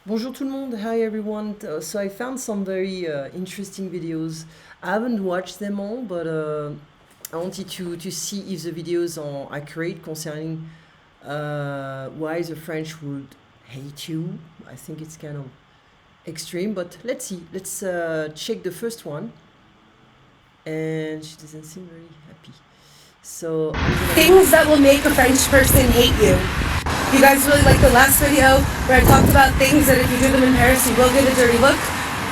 Bonjour tout le monde, hi everyone. So I found some very interesting videos. I haven't watched them all, but I wanted to see if the videos are accurate concerning why the French would hate you. I think it's kind of extreme, but let's see. Let's check the first one. And she doesn't seem very happy. So I'm gonna Things that will make a French person hate you. You guys really like the last video where I talked about things that if you do them in Paris, you will get a dirty look.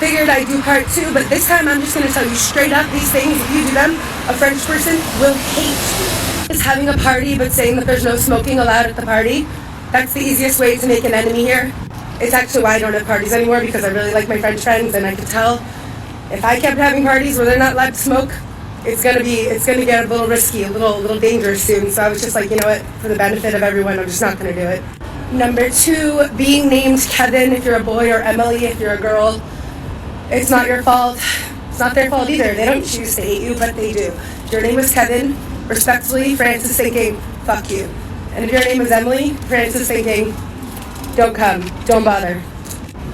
Figured I'd do part two, but this time I'm just going to tell you straight up these things. If you do them, a French person will hate you. Is having a party but saying that there's no smoking allowed at the party. That's the easiest way to make an enemy here. It's actually why I don't have parties anymore, because I really like my French friends, and I could tell if I kept having parties where they're not allowed to smoke, it's gonna get a little risky, a little dangerous soon. So I was just like, you know what, for the benefit of everyone, I'm just not gonna do it. Number two, being named Kevin if you're a boy, or Emily if you're a girl. It's not your fault. It's not their fault either. They don't choose to hate you, but they do. If your name was Kevin, respectfully, France is thinking, fuck you. And if your name is Emily, France is thinking, don't come, don't bother.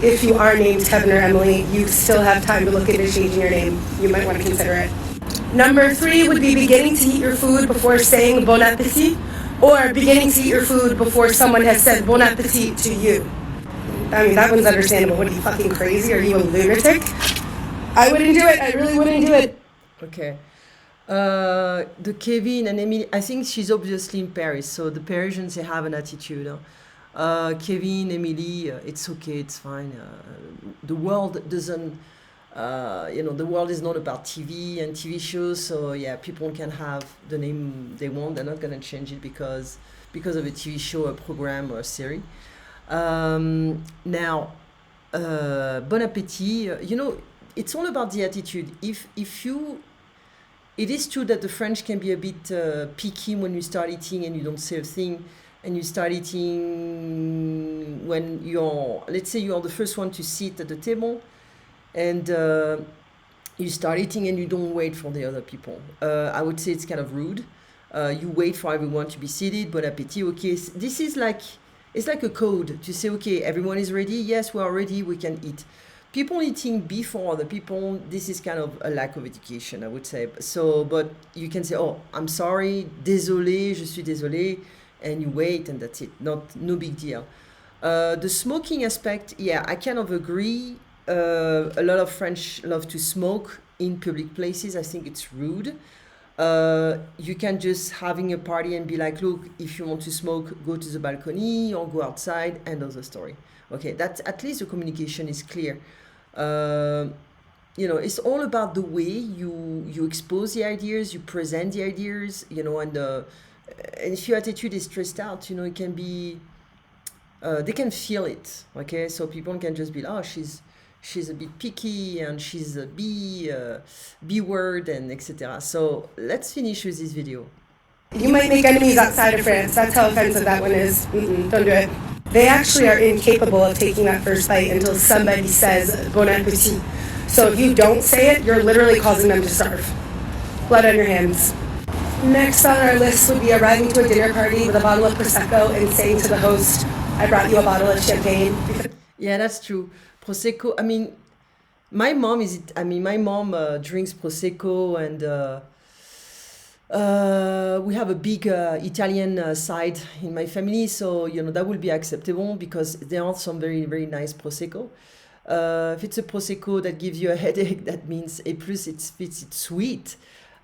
If you are named Kevin or Emily, you still have time to look into changing your name. You might want to consider it. Number three would be beginning to eat your food before saying bon appetit, or beginning to eat your food before someone has said bon appetit to you. I mean, that one's understandable. What, are you fucking crazy? Are you a lunatic? I wouldn't do it. I really wouldn't do it. Okay. The Kevin and Emily, I think she's obviously in Paris, so the Parisians, they have an attitude. Huh? Kevin, Emily, it's okay, it's fine. The world doesn't, the world is not about TV and TV shows, so yeah, people can have the name they want. They're not gonna change it because of a TV show, a program, or a series. Now, Bon Appetit, it's all about the attitude. If you it is true that the French can be a bit picky when you start eating and you don't say a thing, and you start eating when let's say you're the first one to sit at the table, and you start eating and you don't wait for the other people. I would say it's kind of rude. You wait for everyone to be seated. Bon appetit. Okay, this is like, it's like a code to say, okay, everyone is ready. Yes, we are ready. We can eat. People eating before other people, this is kind of a lack of education, I would say. So, but you can say, oh, I'm sorry, désolé, je suis désolé, and you wait, and that's it. No big deal. The smoking aspect, yeah, I kind of agree. A lot of French love to smoke in public places. I think it's rude. You can just having a party and be like, look, if you want to smoke, go to the balcony or go outside, end of the story. Okay, that's at least the communication is clear. It's all about the way you expose the ideas, you present the ideas, and if your attitude is stressed out, it can be, they can feel it. Okay, so people can just be like, oh, she's a bit picky and she's a B word and etc. So let's finish with this video. You might make enemies outside of France. That's how offensive that one is. Don't do it. They actually are incapable of taking that first bite until somebody says bon appetit. So if you don't say it, you're literally causing them to starve. Blood on your hands. Next on our list would be arriving to a dinner party with a bottle of Prosecco and saying to the host, I brought you a bottle of champagne. Yeah, that's true. Prosecco. I mean, my mom drinks Prosecco, and we have a big Italian side in my family, so that will be acceptable because there are some very very nice Prosecco. If it's a Prosecco that gives you a headache, that means a plus it's sweet.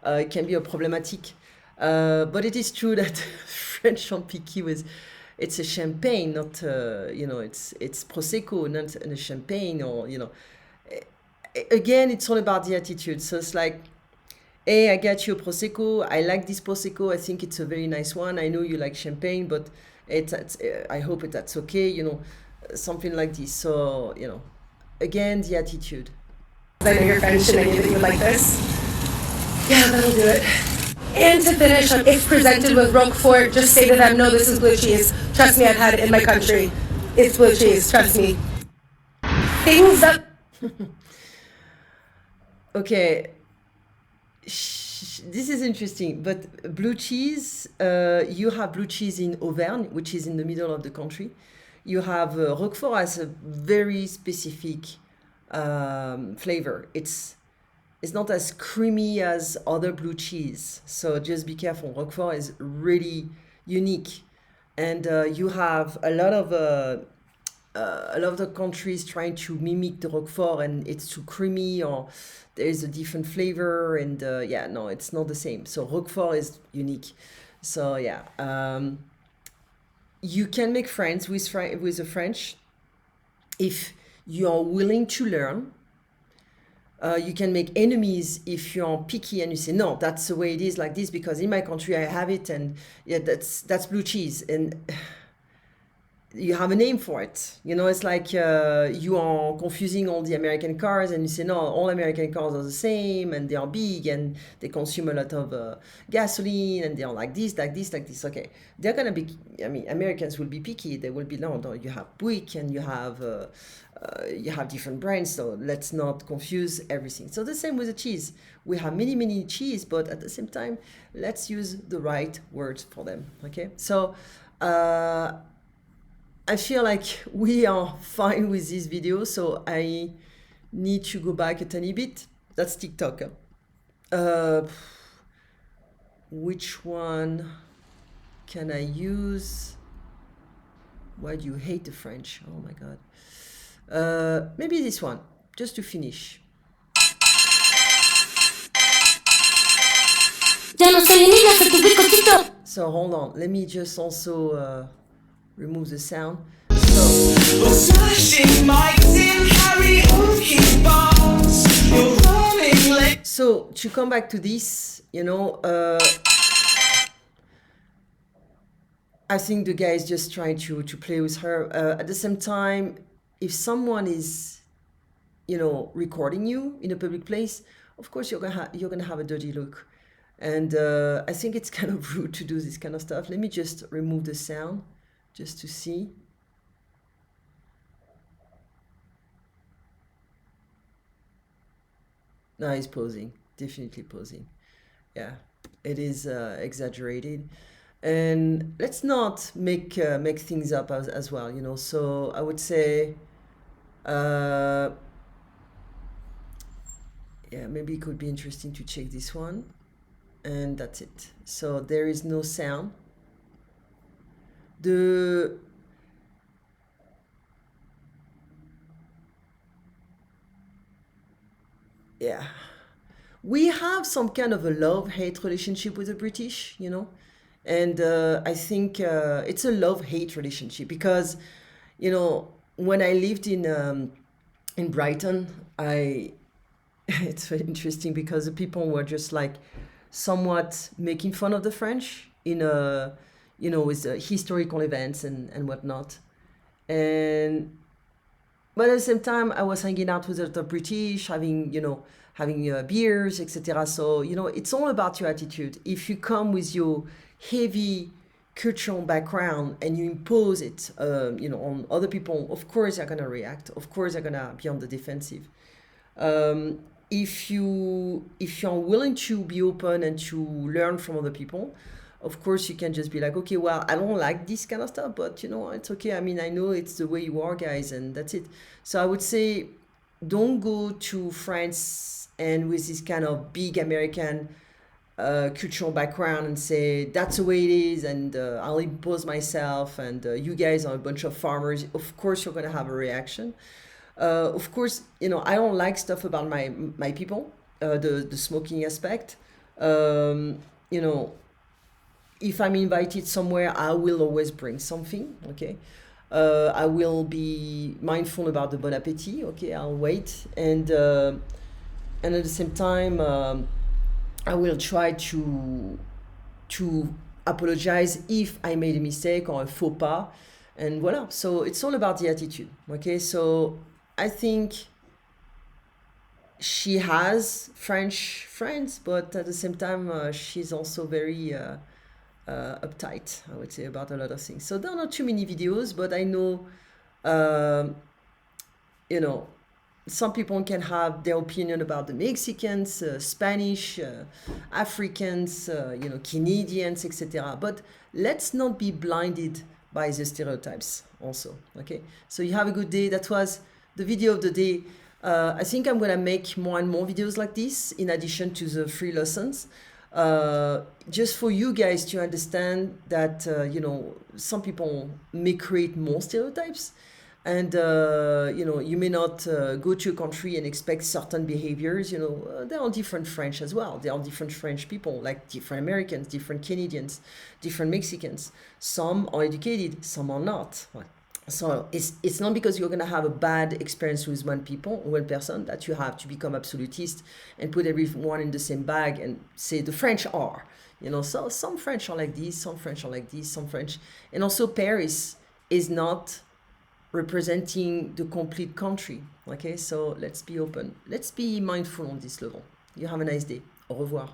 It can be a problematic. But it is true that French are picky with, it's a champagne, not it's Prosecco, not a champagne, or again, it's all about the attitude. So it's like, hey, I got you a Prosecco. I like this Prosecco. I think it's a very nice one. I know you like champagne, but I hope that's okay. Something like this. So again, the attitude. I know you're French and I knew that you would like this. Yeah, that'll do it. And to finish, if presented with Roquefort, just say to them, no, this is blue cheese. Trust me, I've had it in my country. It's blue cheese, trust me. Things that... Okay. This is interesting, but blue cheese, you have blue cheese in Auvergne, which is in the middle of the country. you have Roquefort has a very specific flavor. It's not as creamy as other blue cheese, so just be careful. Roquefort is really unique, and you have a lot of the countries trying to mimic the Roquefort, and it's too creamy or there is a different flavor, and yeah, no, it's not the same. So Roquefort is unique. So yeah, you can make friends with the French if you are willing to learn. You can make enemies if you're picky and you say, no, that's the way it is like this because in my country I have it, and yeah, that's blue cheese, and you have a name for it. You know, it's like you are confusing all the American cars, and you say, no, all American cars are the same, and they are big, and they consume a lot of gasoline, and they are like this, like this, like this. Okay, they're gonna be. I mean, Americans will be picky. They will be no. You have Buick, and you have different brands. So let's not confuse everything. So the same with the cheese. We have many cheese, but at the same time, let's use the right words for them. Okay, so. I feel like we are fine with this video, so I need to go back a tiny bit. That's TikTok. Which one can I use? Why do you hate the French? Oh my God. Maybe this one, just to finish. So hold on, let me just also remove the sound. So to come back to this, you know, I think the guy is just trying to play with her. At the same time, if someone is, you know, recording you in a public place, of course you're gonna have a dirty look, and I think it's kind of rude to do this kind of stuff. Let me just remove the sound, just to see. No, he's posing, definitely posing. Yeah, it is exaggerated, and let's not make things up as well, you know. So I would say, yeah, maybe it could be interesting to check this one, and that's it. So there is no sound. Yeah, we have some kind of a love-hate relationship with the British, you know, and I think it's a love-hate relationship because, you know, when I lived in Brighton, it's very interesting because the people were just like somewhat making fun of the French in a, you know, with historical events and whatnot, and but at the same time, I was hanging out with the British, having, you know, having beers, etc. So, you know, it's all about your attitude. If you come with your heavy cultural background and you impose it, you know, on other people, of course they're gonna react. Of course they're gonna be on the defensive. If you're willing to be open and to learn from other people, of course you can just be like, okay, well, I don't like this kind of stuff, but you know, it's okay. I mean, I know it's the way you are, guys, and that's it. So I would say, don't go to France and with this kind of big American cultural background and say that's the way it is, and I'll impose myself, and you guys are a bunch of farmers. Of course you're gonna have a reaction. Of course, you know, I don't like stuff about my people, the smoking aspect. You know, if I'm invited somewhere, I will always bring something, okay? I will be mindful about the bon appetit, okay? I'll wait. And at the same time, I will try to apologize if I made a mistake or a faux pas. And voila. So it's all about the attitude, okay? So I think she has French friends, but at the same time, she's also very uptight, I would say, about a lot of things. So there are not too many videos, but I know, you know, some people can have their opinion about the Mexicans, Spanish, Africans, you know, Canadians, etc. But let's not be blinded by the stereotypes also. Okay, so you have a good day. That was the video of the day. I think I'm gonna make more and more videos like this in addition to the free lessons, just for you guys to understand that you know, some people may create more stereotypes, and you know, you may not go to a country and expect certain behaviors. You know, there are different French as well. There are different French people, like different Americans, different Canadians, different Mexicans. Some are educated, some are not. So it's not because you're gonna have a bad experience with one person, that you have to become absolutist and put everyone in the same bag and say the French are. You know, so some French are like this, some French are like this, some French, and also Paris is not representing the complete country. Okay, so let's be open, let's be mindful on this level. You have a nice day. Au revoir.